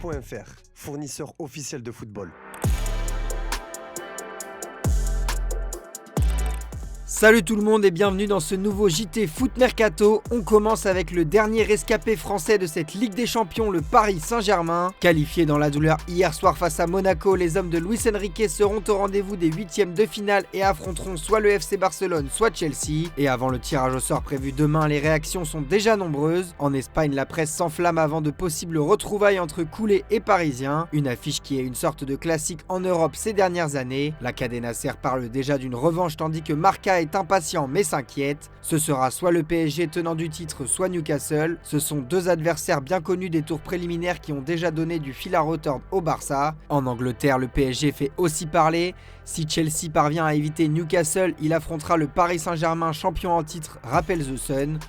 Foot.fr, fournisseur officiel de football. Salut tout le monde et bienvenue dans ce nouveau JT Foot Mercato. On commence avec le dernier rescapé français de cette Ligue des Champions, le Paris Saint-Germain. Qualifié dans la douleur hier soir face à Monaco, les hommes de Luis Enrique seront au rendez-vous des huitièmes de finale et affronteront soit le FC Barcelone, soit Chelsea. Et avant le tirage au sort prévu demain, les réactions sont déjà nombreuses. En Espagne, la presse s'enflamme avant de possibles retrouvailles entre Coulés et Parisiens. Une affiche qui est une sorte de classique en Europe ces dernières années. La Cadena Ser parle déjà d'une revanche tandis que Marca est impatient mais s'inquiète. Ce sera soit le PSG tenant du titre, soit Newcastle. Ce sont deux adversaires bien connus des tours préliminaires qui ont déjà donné du fil à retordre au Barça. En Angleterre, le PSG fait aussi parler. Si Chelsea parvient à éviter Newcastle, il affrontera le Paris Saint-Germain champion en titre, rappelle The Sun.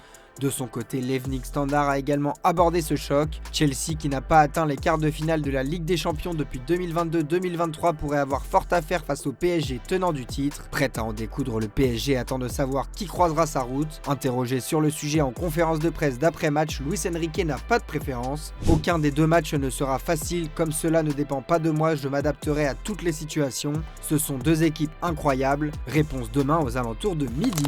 De son côté, l'Evening Standard a également abordé ce choc. Chelsea, qui n'a pas atteint les quarts de finale de la Ligue des Champions depuis 2022-2023, pourrait avoir fort à faire face au PSG tenant du titre. Prêt à en découdre, le PSG attend de savoir qui croisera sa route. Interrogé sur le sujet en conférence de presse d'après-match, Luis Enrique n'a pas de préférence. Aucun des deux matchs ne sera facile, comme cela ne dépend pas de moi, je m'adapterai à toutes les situations. Ce sont deux équipes incroyables. Réponse demain aux alentours de midi.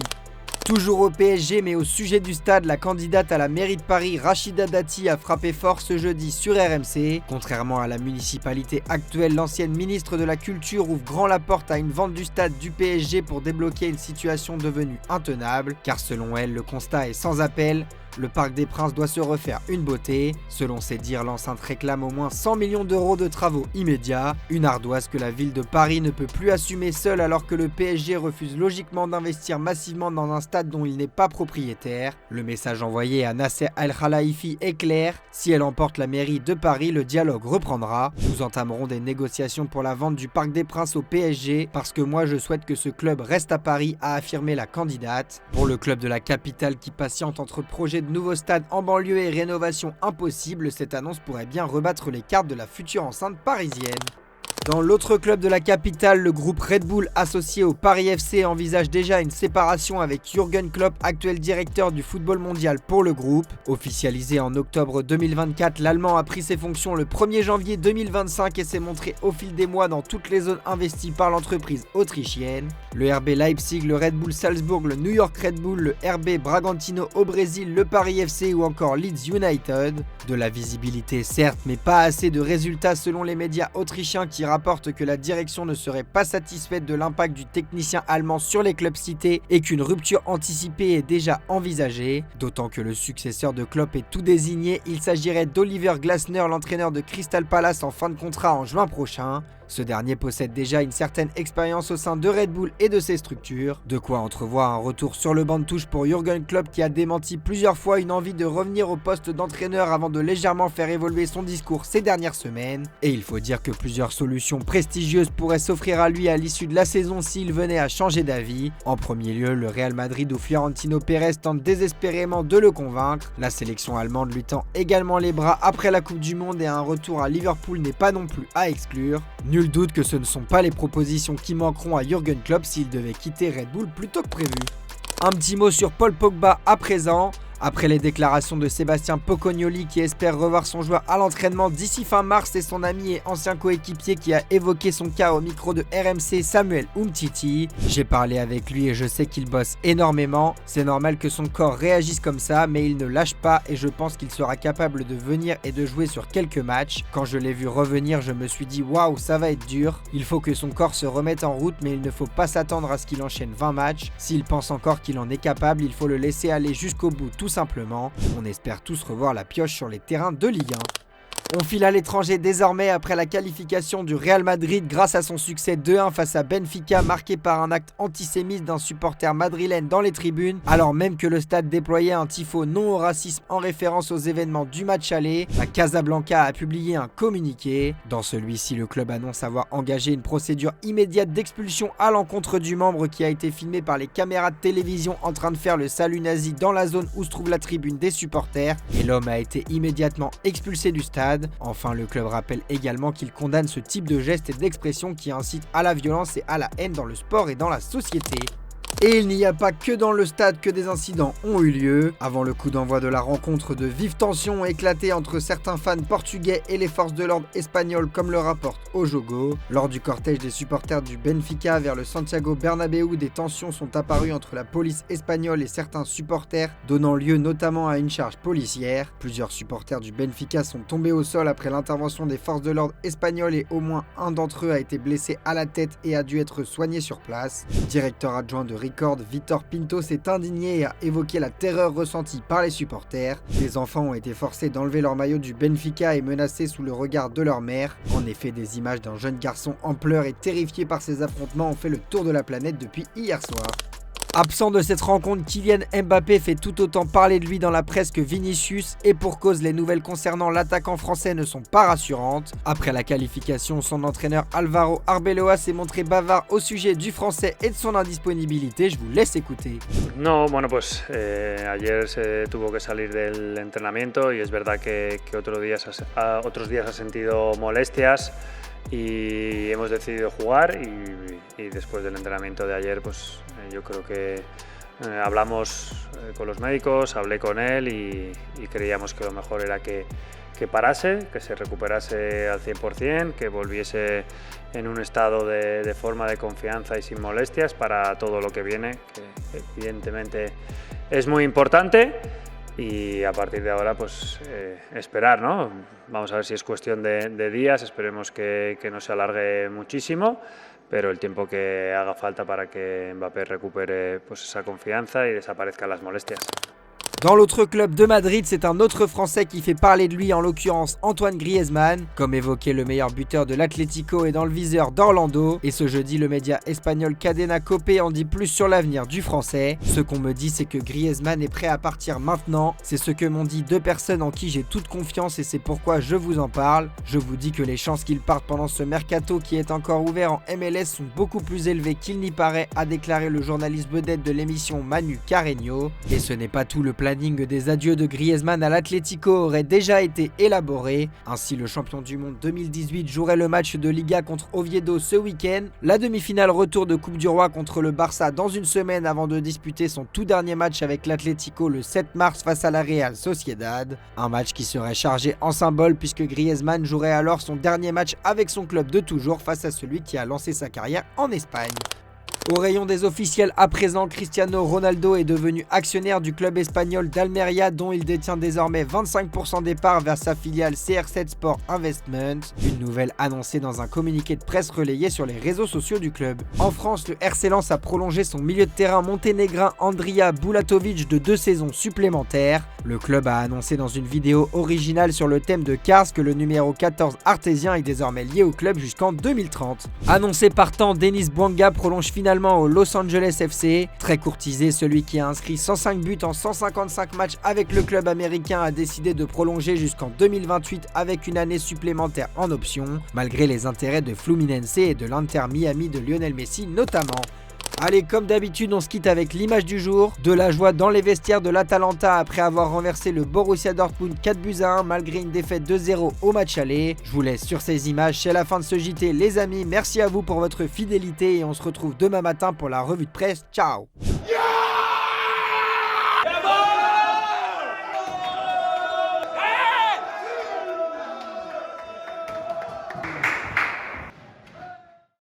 Toujours au PSG, mais au sujet du stade, la candidate à la mairie de Paris, Rachida Dati, a frappé fort ce jeudi sur RMC. Contrairement à la municipalité actuelle, l'ancienne ministre de la Culture ouvre grand la porte à une vente du stade du PSG pour débloquer une situation devenue intenable. Car selon elle, le constat est sans appel. Le Parc des Princes doit se refaire une beauté. Selon ses dires, l'enceinte réclame au moins 100 millions d'euros de travaux immédiats. Une ardoise que la ville de Paris ne peut plus assumer seule alors que le PSG refuse logiquement d'investir massivement dans un stade dont il n'est pas propriétaire. Le message envoyé à Nasser Al-Khelaifi est clair. Si elle emporte la mairie de Paris, le dialogue reprendra. Nous entamerons des négociations pour la vente du Parc des Princes au PSG parce que moi je souhaite que ce club reste à Paris, a affirmé la candidate. Pour le club de la capitale qui patiente entre projets de nouveaux stades en banlieue et rénovation impossible, cette annonce pourrait bien rebattre les cartes de la future enceinte parisienne. Dans l'autre club de la capitale, le groupe Red Bull associé au Paris FC envisage déjà une séparation avec Jürgen Klopp, actuel directeur du football mondial pour le groupe. Officialisé en octobre 2024, l'Allemand a pris ses fonctions le 1er janvier 2025 et s'est montré au fil des mois dans toutes les zones investies par l'entreprise autrichienne. Le RB Leipzig, le Red Bull Salzbourg, le New York Red Bull, le RB Bragantino au Brésil, le Paris FC ou encore Leeds United. De la visibilité certes, mais pas assez de résultats selon les médias autrichiens qui rapporte que la direction ne serait pas satisfaite de l'impact du technicien allemand sur les clubs cités et qu'une rupture anticipée est déjà envisagée. D'autant que le successeur de Klopp est tout désigné, il s'agirait d'Oliver Glasner, l'entraîneur de Crystal Palace en fin de contrat en juin prochain. Ce dernier possède déjà une certaine expérience au sein de Red Bull et de ses structures. De quoi entrevoir un retour sur le banc de touche pour Jürgen Klopp qui a démenti plusieurs fois une envie de revenir au poste d'entraîneur avant de légèrement faire évoluer son discours ces dernières semaines. Et il faut dire que plusieurs solutions prestigieuses pourraient s'offrir à lui à l'issue de la saison s'il venait à changer d'avis. En premier lieu, le Real Madrid où Florentino Pérez tente désespérément de le convaincre. La sélection allemande lui tend également les bras après la Coupe du Monde et un retour à Liverpool n'est pas non plus à exclure. Nul doute que ce ne sont pas les propositions qui manqueront à Jürgen Klopp s'il devait quitter Red Bull plus tôt que prévu. Un petit mot sur Paul Pogba à présent. Après les déclarations de Sébastien Pocognoli qui espère revoir son joueur à l'entraînement d'ici fin mars, et son ami et ancien coéquipier qui a évoqué son cas au micro de RMC, Samuel Umtiti. J'ai parlé avec lui et je sais qu'il bosse énormément. C'est normal que son corps réagisse comme ça, mais il ne lâche pas et je pense qu'il sera capable de venir et de jouer sur quelques matchs. Quand je l'ai vu revenir, je me suis dit waouh, ça va être dur. Il faut que son corps se remette en route, mais il ne faut pas s'attendre à ce qu'il enchaîne 20 matchs. S'il pense encore qu'il en est capable, il faut le laisser aller jusqu'au bout tout simplement. On espère tous revoir la pioche sur les terrains de Ligue 1. On file à l'étranger désormais après la qualification du Real Madrid grâce à son succès 2-1 face à Benfica, marqué par un acte antisémite d'un supporter madrilène dans les tribunes, alors même que le stade déployait un tifo non au racisme en référence aux événements du match aller. La Casablanca a publié un communiqué. Dans celui-ci, le club annonce avoir engagé une procédure immédiate d'expulsion à l'encontre du membre qui a été filmé par les caméras de télévision en train de faire le salut nazi dans la zone où se trouve la tribune des supporters, et l'homme a été immédiatement expulsé du stade. Enfin, le club rappelle également qu'il condamne ce type de gestes et d'expressions qui incitent à la violence et à la haine dans le sport et dans la société. Et il n'y a pas que dans le stade que des incidents ont eu lieu. Avant le coup d'envoi de la rencontre, de vives tensions ont éclaté entre certains fans portugais et les forces de l'ordre espagnoles, comme le rapporte O Jogo. Lors du cortège des supporters du Benfica vers le Santiago Bernabéu, des tensions sont apparues entre la police espagnole et certains supporters, donnant lieu notamment à une charge policière. Plusieurs supporters du Benfica sont tombés au sol après l'intervention des forces de l'ordre espagnoles et au moins un d'entre eux a été blessé à la tête et a dû être soigné sur place. Directeur adjoint de Record, Vitor Pinto s'est indigné et a évoqué la terreur ressentie par les supporters. Des enfants ont été forcés d'enlever leur maillot du Benfica et menacés sous le regard de leur mère. En effet, des images d'un jeune garçon en pleurs et terrifié par ces affrontements ont fait le tour de la planète depuis hier soir. Absent de cette rencontre, Kylian Mbappé fait tout autant parler de lui dans la presse que Vinicius, et pour cause, les nouvelles concernant l'attaquant français ne sont pas rassurantes. Après la qualification, son entraîneur Álvaro Arbeloa s'est montré bavard au sujet du français et de son indisponibilité. Je vous laisse écouter. No, bueno, pues ayer se tuvo que salir del entrenamiento y es verdad que otros días ha sentido molestias y hemos decidido jugar y después del entrenamiento de ayer pues yo creo que hablamos con los médicos, hablé con él y creíamos que lo mejor era que parase, que se recuperase al 100%, que volviese en un estado de forma, de confianza y sin molestias para todo lo que viene, que evidentemente es muy importante. Y a partir de ahora pues esperar, ¿no? Vamos a ver si es cuestión de días, esperemos que no se alargue muchísimo, pero el tiempo que haga falta para que Mbappé recupere pues esa confianza y desaparezcan las molestias. Dans l'autre club de Madrid, c'est un autre Français qui fait parler de lui, en l'occurrence Antoine Griezmann. Comme évoqué, le meilleur buteur de l'Atlético est dans le viseur d'Orlando. Et ce jeudi, le média espagnol Cadena Cope en dit plus sur l'avenir du Français. Ce qu'on me dit, c'est que Griezmann est prêt à partir maintenant. C'est ce que m'ont dit deux personnes en qui j'ai toute confiance et c'est pourquoi je vous en parle. Je vous dis que les chances qu'il parte pendant ce mercato qui est encore ouvert en MLS sont beaucoup plus élevées qu'il n'y paraît, a déclaré le journaliste vedette de l'émission Manu Carreño. Et ce n'est pas tout, le planning des adieux de Griezmann à l'Atlético aurait déjà été élaboré. Ainsi, le champion du monde 2018 jouerait le match de Liga contre Oviedo ce week-end, la demi-finale retour de Coupe du Roi contre le Barça dans une semaine avant de disputer son tout dernier match avec l'Atlético le 7 mars face à la Real Sociedad. Un match qui serait chargé en symbole puisque Griezmann jouerait alors son dernier match avec son club de toujours face à celui qui a lancé sa carrière en Espagne. Au rayon des officiels à présent, Cristiano Ronaldo est devenu actionnaire du club espagnol d'Almeria dont il détient désormais 25% des parts vers sa filiale CR7 Sport Investment. Une nouvelle annoncée dans un communiqué de presse relayé sur les réseaux sociaux du club. En France, le RC Lens a prolongé son milieu de terrain monténégrin Andrija Bulatovic de 2 saisons supplémentaires. Le club a annoncé dans une vidéo originale sur le thème de Cars que le numéro 14 artésien est désormais lié au club jusqu'en 2030. Annoncé partant, Denis Bouanga prolonge finalement au Los Angeles FC. Très courtisé, celui qui a inscrit 105 buts en 155 matchs avec le club américain a décidé de prolonger jusqu'en 2028 avec une année supplémentaire en option, malgré les intérêts de Fluminense et de l'Inter Miami de Lionel Messi notamment. Allez, comme d'habitude, on se quitte avec l'image du jour. De la joie dans les vestiaires de l'Atalanta après avoir renversé le Borussia Dortmund 4-1 malgré une défaite 2-0 au match aller. Je vous laisse sur ces images. C'est la fin de ce JT, les amis. Merci à vous pour votre fidélité et on se retrouve demain matin pour la revue de presse. Ciao!